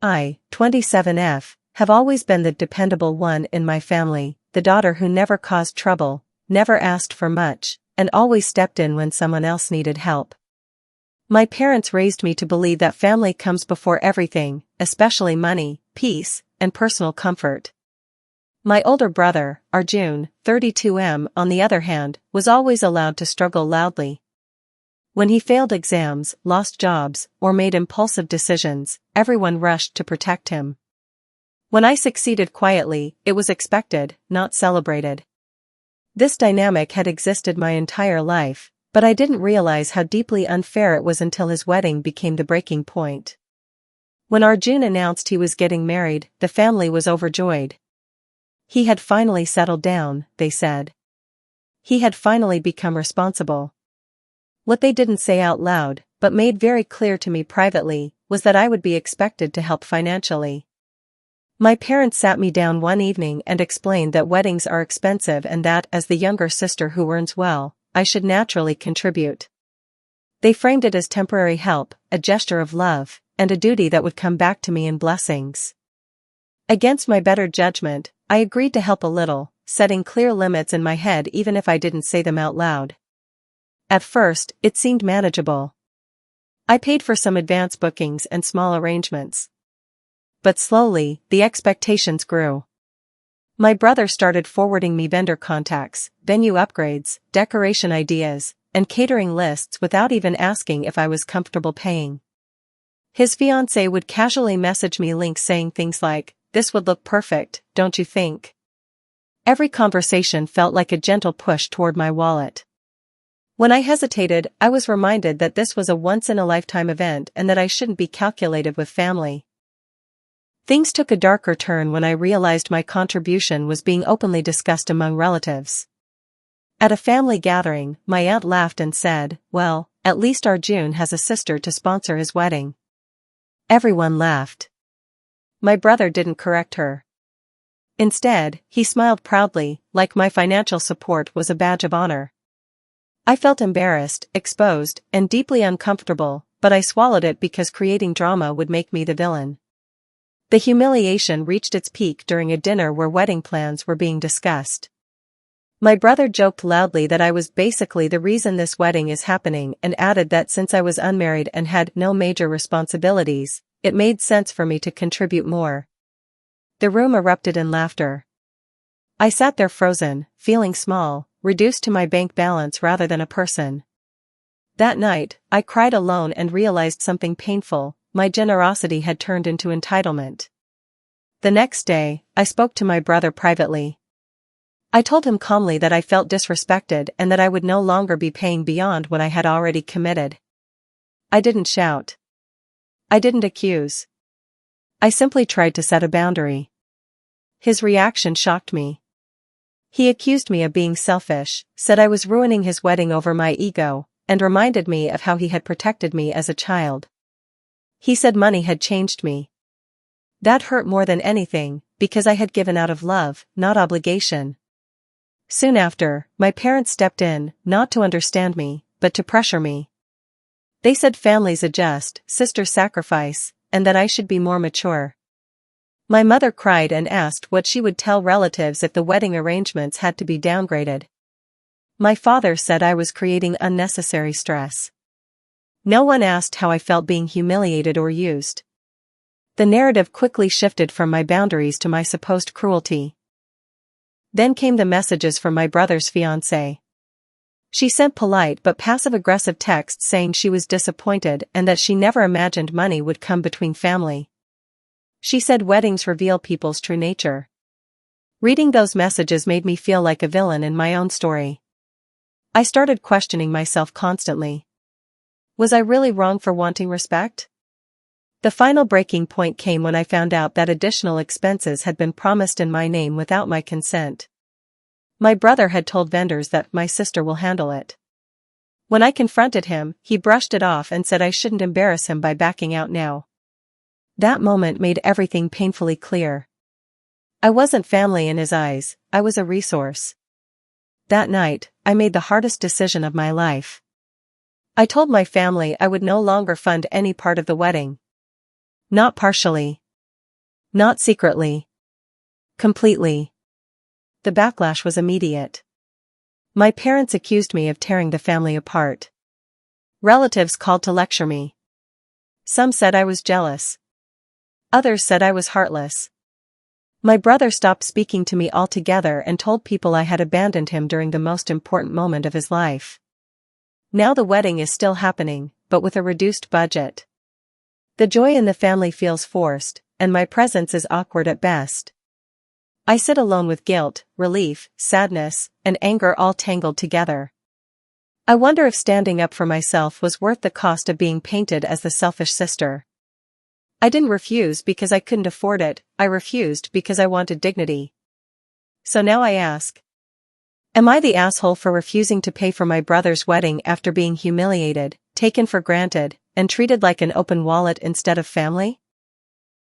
I, 27F, have always been the dependable one in my family, the daughter who never caused trouble, never asked for much, and always stepped in when someone else needed help. My parents raised me to believe that family comes before everything, especially money, peace, and personal comfort. My older brother, Arjun, 32M, on the other hand, was always allowed to struggle loudly. When he failed exams, lost jobs, or made impulsive decisions, everyone rushed to protect him. When I succeeded quietly, it was expected, not celebrated. This dynamic had existed my entire life, but I didn't realize how deeply unfair it was until his wedding became the breaking point. When Arjun announced he was getting married, the family was overjoyed. He had finally settled down, they said. He had finally become responsible. What they didn't say out loud, but made very clear to me privately, was that I would be expected to help financially. My parents sat me down one evening and explained that weddings are expensive and that, as the younger sister who earns well, I should naturally contribute. They framed it as temporary help, a gesture of love, and a duty that would come back to me in blessings. Against my better judgment, I agreed to help a little, setting clear limits in my head even if I didn't say them out loud. At first, it seemed manageable. I paid for some advance bookings and small arrangements. But slowly, the expectations grew. My brother started forwarding me vendor contacts, venue upgrades, decoration ideas, and catering lists without even asking if I was comfortable paying. His fiancée would casually message me links saying things like, "This would look perfect, don't you think?" Every conversation felt like a gentle push toward my wallet. When I hesitated, I was reminded that this was a once-in-a-lifetime event and that I shouldn't be calculated with family. Things took a darker turn when I realized my contribution was being openly discussed among relatives. At a family gathering, my aunt laughed and said, "Well, at least Arjun has a sister to sponsor his wedding." Everyone laughed. My brother didn't correct her. Instead, he smiled proudly, like my financial support was a badge of honor. I felt embarrassed, exposed, and deeply uncomfortable, but I swallowed it because creating drama would make me the villain. The humiliation reached its peak during a dinner where wedding plans were being discussed. My brother joked loudly that I was basically the reason this wedding is happening and added that since I was unmarried and had no major responsibilities, it made sense for me to contribute more. The room erupted in laughter. I sat there frozen, feeling small, reduced to my bank balance rather than a person. That night, I cried alone and realized something painful: my generosity had turned into entitlement. The next day, I spoke to my brother privately. I told him calmly that I felt disrespected and that I would no longer be paying beyond what I had already committed. I didn't shout. I didn't accuse. I simply tried to set a boundary. His reaction shocked me. He accused me of being selfish, said I was ruining his wedding over my ego, and reminded me of how he had protected me as a child. He said money had changed me. That hurt more than anything, because I had given out of love, not obligation. Soon after, my parents stepped in, not to understand me, but to pressure me. They said families adjust, sisters sacrifice, and that I should be more mature. My mother cried and asked what she would tell relatives if the wedding arrangements had to be downgraded. My father said I was creating unnecessary stress. No one asked how I felt being humiliated or used. The narrative quickly shifted from my boundaries to my supposed cruelty. Then came the messages from my brother's fiancée. She sent polite but passive-aggressive texts saying she was disappointed and that she never imagined money would come between family. She said weddings reveal people's true nature. Reading those messages made me feel like a villain in my own story. I started questioning myself constantly. Was I really wrong for wanting respect? The final breaking point came when I found out that additional expenses had been promised in my name without my consent. My brother had told vendors that my sister will handle it. When I confronted him, he brushed it off and said I shouldn't embarrass him by backing out now. That moment made everything painfully clear. I wasn't family in his eyes, I was a resource. That night, I made the hardest decision of my life. I told my family I would no longer fund any part of the wedding. Not partially. Not secretly. Completely. The backlash was immediate. My parents accused me of tearing the family apart. Relatives called to lecture me. Some said I was jealous. Others said I was heartless. My brother stopped speaking to me altogether and told people I had abandoned him during the most important moment of his life. Now the wedding is still happening, but with a reduced budget. The joy in the family feels forced, and my presence is awkward at best. I sit alone with guilt, relief, sadness, and anger all tangled together. I wonder if standing up for myself was worth the cost of being painted as the selfish sister. I didn't refuse because I couldn't afford it, I refused because I wanted dignity. So now I ask. Am I the asshole for refusing to pay for my brother's wedding after being humiliated, taken for granted, and treated like an open wallet instead of family?